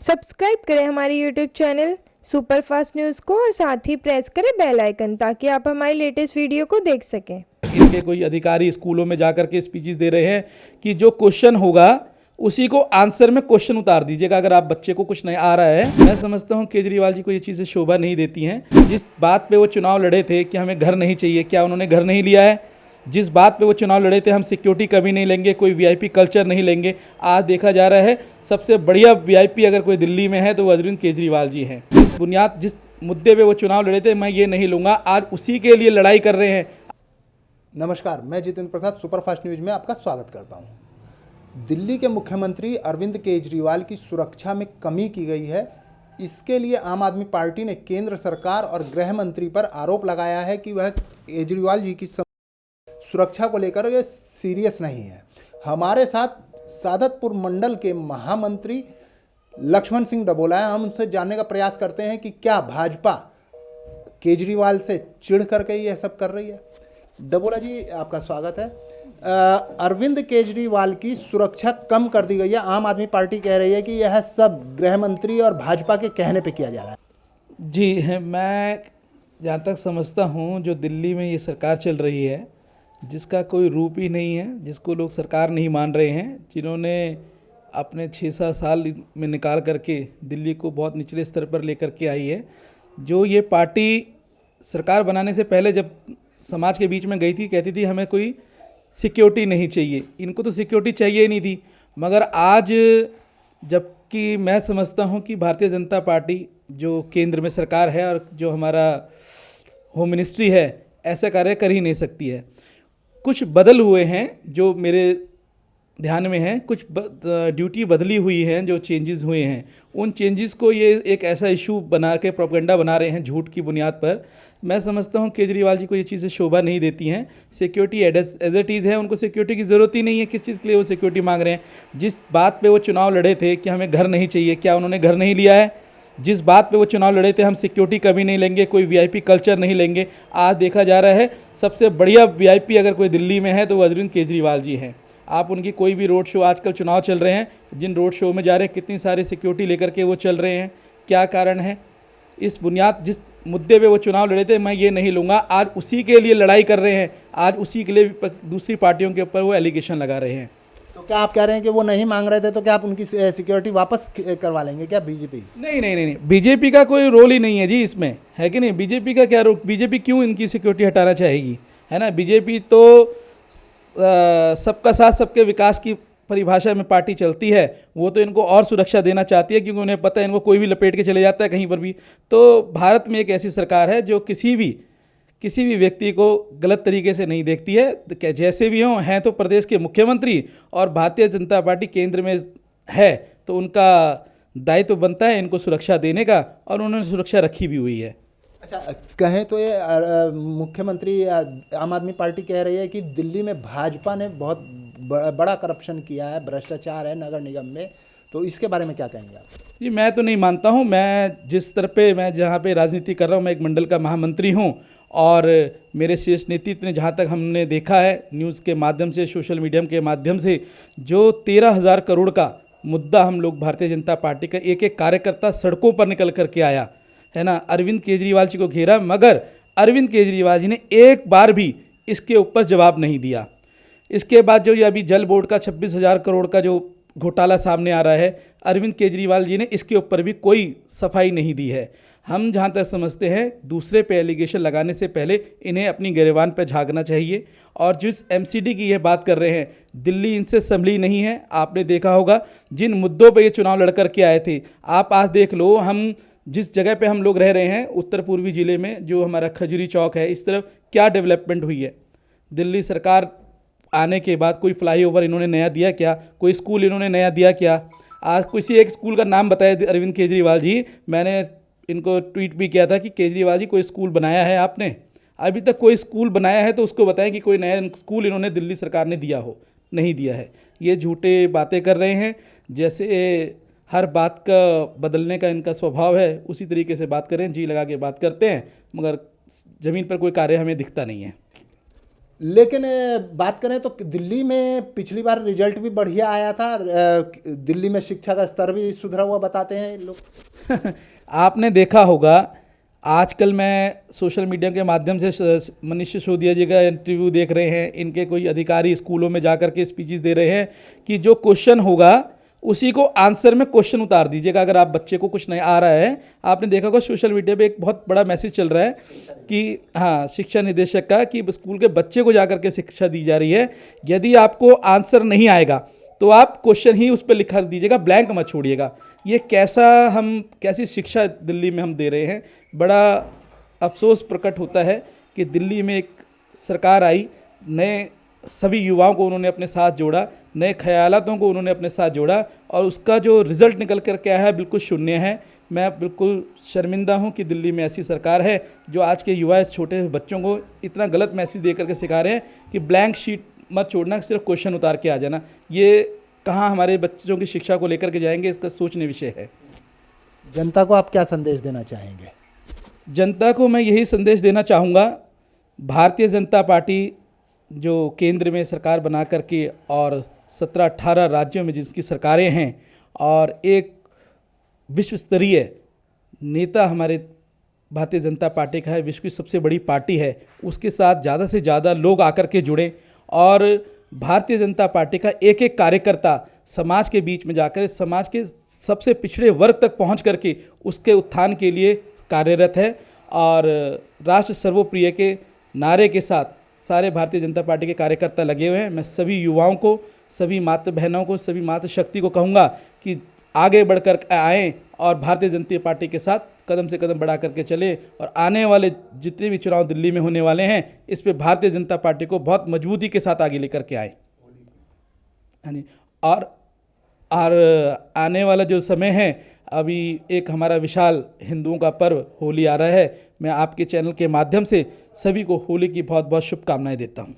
Subscribe करें हमारे YouTube channel superfast news को और साथ ही प्रेस करें बेल आइकन ताकि आप हमारी लेटेस्ट वीडियो को देख सकें। इनके कोई अधिकारी स्कूलों में जाकर के स्पीचेस दे रहे हैं कि जो क्वेश्चन होगा उसी को आंसर में क्वेश्चन उतार दीजिएगा अगर आप बच्चे को कुछ नहीं आ रहा है। मैं समझता हूं केजरीवाल जी को ये चीज़ें शोभा नहीं देती हैं। जिस बात पे वो चुनाव लड़े थे कि हमें घर नहीं चाहिए, क्या उन्होंने घर नहीं लिया है? जिस बात पे वो चुनाव लड़े थे हम सिक्योरिटी कभी नहीं लेंगे, कोई वीआईपी कल्चर नहीं लेंगे, आज देखा जा रहा है सबसे बढ़िया वीआईपी अगर कोई दिल्ली में है तो वो अरविंद केजरीवाल जी हैं। जिस मुद्दे पे वो चुनाव लड़े थे मैं ये नहीं लूँगा, आज उसी के लिए लड़ाई कर रहे हैं। नमस्कार, मैं जितेंद्र प्रसाद सुपरफास्ट न्यूज में आपका स्वागत करता हूं। दिल्ली के मुख्यमंत्री अरविंद केजरीवाल की सुरक्षा में कमी की गई है। इसके लिए आम आदमी पार्टी ने केंद्र सरकार और गृह मंत्री पर आरोप लगाया है कि वह केजरीवाल जी की सुरक्षा को लेकर ये सीरियस नहीं है। हमारे साथ सादतपुर मंडल के महामंत्री लक्ष्मण सिंह डबोला है। हम उनसे जानने का प्रयास करते हैं कि क्या भाजपा केजरीवाल से चिढ़ करके यह सब कर रही है। डबोला जी, आपका स्वागत है। अरविंद केजरीवाल की सुरक्षा कम कर दी गई है। आम आदमी पार्टी कह रही है कि यह सब गृह मंत्री और भाजपा के कहने पे किया जा रहा है। जी, मैं जहाँ तक समझता हूँ जो दिल्ली में ये सरकार चल रही है जिसका कोई रूप ही नहीं है, जिसको लोग सरकार नहीं मान रहे हैं, जिन्होंने अपने 6-7 साल में निकाल करके दिल्ली को बहुत निचले स्तर पर लेकर के आई है। जो ये पार्टी सरकार बनाने से पहले जब समाज के बीच में गई थी कहती थी हमें कोई सिक्योरिटी नहीं चाहिए, इनको तो सिक्योरिटी चाहिए ही नहीं थी। मगर आज जबकि मैं समझता हूँ कि भारतीय जनता पार्टी जो केंद्र में सरकार है और जो हमारा होम मिनिस्ट्री है ऐसा कार्य कर ही नहीं सकती है। कुछ बदल हुए हैं जो मेरे ध्यान में है, कुछ ड्यूटी बदली हुई हैं, जो चेंजेस हुए हैं उन चेंजेस को ये एक ऐसा इशू बना के प्रोपेगेंडा बना रहे हैं झूठ की बुनियाद पर। मैं समझता हूँ केजरीवाल जी को ये चीज़ें शोभा नहीं देती हैं। सिक्योरिटी एज इट इज़ है, उनको सिक्योरिटी की ज़रूरत ही नहीं है। किस चीज़ के लिए वो सिक्योरिटी मांग रहे हैं? जिस बात पे वो चुनाव लड़े थे कि हमें घर नहीं चाहिए, क्या उन्होंने घर नहीं लिया है? जिस बात पे वो चुनाव लड़े थे हम सिक्योरिटी कभी नहीं लेंगे, कोई वीआईपी कल्चर नहीं लेंगे, आज देखा जा रहा है सबसे बढ़िया वीआईपी अगर कोई दिल्ली में है तो वो अरविंद केजरीवाल जी हैं। आप उनकी कोई भी रोड शो, आजकल चुनाव चल रहे हैं, जिन रोड शो में जा रहे हैं कितनी सारी सिक्योरिटी लेकर के वो चल रहे हैं, क्या कारण है? जिस मुद्दे पे वो चुनाव लड़े थे मैं ये नहीं लूँगा, आज उसी के लिए लड़ाई कर रहे हैं, आज उसी के लिए दूसरी पार्टियों के ऊपर वो एलिगेशन लगा रहे हैं। तो क्या आप कह रहे हैं कि वो नहीं मांग रहे थे तो क्या आप उनकी सिक्योरिटी वापस करवा लेंगे क्या बीजेपी? नहीं, बीजेपी का कोई रोल ही नहीं है जी इसमें, है कि नहीं? बीजेपी का क्या रोल? बीजेपी क्यों इनकी सिक्योरिटी हटाना चाहेगी, है ना? बीजेपी तो सबका साथ सबके विकास की परिभाषा में पार्टी चलती है। वो तो इनको और सुरक्षा देना चाहती है क्योंकि उन्हें पता है इनको कोई भी लपेट के चले जाता है कहीं पर भी। तो भारत में एक ऐसी सरकार है जो किसी भी व्यक्ति को गलत तरीके से नहीं देखती है। जैसे भी हों, हैं तो प्रदेश के मुख्यमंत्री और भारतीय जनता पार्टी केंद्र में है तो उनका दायित्व बनता है इनको सुरक्षा देने का, और उन्होंने सुरक्षा रखी भी हुई है। अच्छा, कहें तो ये मुख्यमंत्री आम आदमी पार्टी कह रही है कि दिल्ली में भाजपा ने बहुत बड़ा करप्शन किया है, भ्रष्टाचार है नगर निगम में, तो इसके बारे में क्या कहेंगे आप? जी, मैं तो नहीं मानता हूँ। मैं जिस तरह पे मैं जहाँ पे राजनीति कर रहा हूँ, मैं एक मंडल का महामंत्री हूँ और मेरे शीर्ष नेतृत्व ने जहाँ तक हमने देखा है न्यूज़ के माध्यम से, सोशल मीडिया के माध्यम से, जो 13,000 करोड़ का मुद्दा हम लोग भारतीय जनता पार्टी का एक एक कार्यकर्ता सड़कों पर निकल करके आया है ना, अरविंद केजरीवाल जी को घेरा, मगर अरविंद केजरीवाल जी ने एक बार भी इसके ऊपर जवाब नहीं दिया। इसके बाद जो ये अभी जल बोर्ड का 26,000 करोड़ का जो घोटाला सामने आ रहा है, अरविंद केजरीवाल जी ने इसके ऊपर भी कोई सफाई नहीं दी है। हम जहाँ तक समझते हैं दूसरे पे एलिगेशन लगाने से पहले इन्हें अपनी गिरेबान पर झांकना चाहिए। और जिस एमसीडी की ये बात कर रहे हैं, दिल्ली इनसे संभली नहीं है। आपने देखा होगा जिन मुद्दों पे ये चुनाव लड़ करके आए थे, आप आज देख लो, हम जिस जगह पे हम लोग रह रहे हैं उत्तर पूर्वी ज़िले में, जो हमारा खजूरी चौक है, इस तरफ क्या डेवलपमेंट हुई है? दिल्ली सरकार आने के बाद कोई फ्लाईओवर इन्होंने नया दिया क्या? कोई स्कूल इन्होंने नया दिया क्या? आज किसी एक स्कूल का नाम बताया अरविंद केजरीवाल जी, मैंने इनको ट्वीट भी किया था कि केजरीवाल जी कोई स्कूल बनाया है आपने? अभी तक कोई स्कूल बनाया है तो उसको बताएं कि कोई नया स्कूल इन्होंने दिल्ली सरकार ने दिया हो। नहीं दिया है। ये झूठे बातें कर रहे हैं। जैसे हर बात का बदलने का इनका स्वभाव है, उसी तरीके से बात करें, जी लगा के बात करते हैं, मगर ज़मीन पर कोई कार्य हमें दिखता नहीं है। लेकिन बात करें तो दिल्ली में पिछली बार रिजल्ट भी बढ़िया आया था। दिल्ली में शिक्षा का स्तर भी सुधरा हुआ बताते हैं लोग। आपने देखा होगा, आजकल मैं सोशल मीडिया के माध्यम से मनीष सिसोदिया जी का इंटरव्यू देख रहे हैं, इनके कोई अधिकारी स्कूलों में जाकर के स्पीचेस दे रहे हैं कि जो क्वेश्चन होगा उसी को आंसर में क्वेश्चन उतार दीजिएगा। अगर आप बच्चे को कुछ नहीं आ रहा है, आपने देखा होगा सोशल मीडिया पे एक बहुत बड़ा मैसेज चल रहा है कि हाँ, शिक्षा निदेशक का, कि स्कूल के बच्चे को जाकर के शिक्षा दी जा रही है, यदि आपको आंसर नहीं आएगा तो आप क्वेश्चन ही उस पर लिखा दीजिएगा, ब्लैंक मत छोड़िएगा। ये कैसी शिक्षा दिल्ली में हम दे रहे हैं। बड़ा अफसोस प्रकट होता है कि दिल्ली में एक सरकार आई, नए सभी युवाओं को उन्होंने अपने साथ जोड़ा, नए ख्यालातों को उन्होंने अपने साथ जोड़ा, और उसका जो रिज़ल्ट निकल कर के आया है बिल्कुल शून्य है। मैं बिल्कुल शर्मिंदा हूं कि दिल्ली में ऐसी सरकार है जो आज के युवा छोटे बच्चों को इतना गलत मैसेज दे करके सिखा रहे हैं कि ब्लैंक शीट मत छोड़ना, सिर्फ क्वेश्चन उतार के आ जाना। ये कहाँ हमारे बच्चों की शिक्षा को लेकर के जाएंगे, इसका सोचने विषय है। जनता को आप क्या संदेश देना चाहेंगे? जनता को मैं यही संदेश देना चाहूँगा, भारतीय जनता पार्टी जो केंद्र में सरकार बना करके और 17-18 राज्यों में जिसकी सरकारें हैं, और एक विश्व स्तरीय नेता हमारे भारतीय जनता पार्टी का है, विश्व की सबसे बड़ी पार्टी है, उसके साथ ज़्यादा से ज़्यादा लोग आकर के जुड़े और भारतीय जनता पार्टी का एक एक कार्यकर्ता समाज के बीच में जाकर समाज के सबसे पिछड़े वर्ग तक पहुंच करके उसके उत्थान के लिए कार्यरत है। और राष्ट्र सर्वोप्रिय के नारे के साथ सारे भारतीय जनता पार्टी के कार्यकर्ता लगे हुए हैं। मैं सभी युवाओं को, सभी माता बहनों को, सभी मातृशक्ति को कहूँगा कि आगे बढ़कर आएँ और भारतीय जनता पार्टी के साथ कदम से कदम बढ़ा करके चले, और आने वाले जितने भी चुनाव दिल्ली में होने वाले हैं, इस पे भारतीय जनता पार्टी को बहुत मजबूती के साथ आगे लेकर के आए। और आने वाला जो समय है, अभी एक हमारा विशाल हिंदुओं का पर्व होली आ रहा है। मैं आपके चैनल के माध्यम से सभी को होली की बहुत बहुत शुभकामनाएं देता हूं।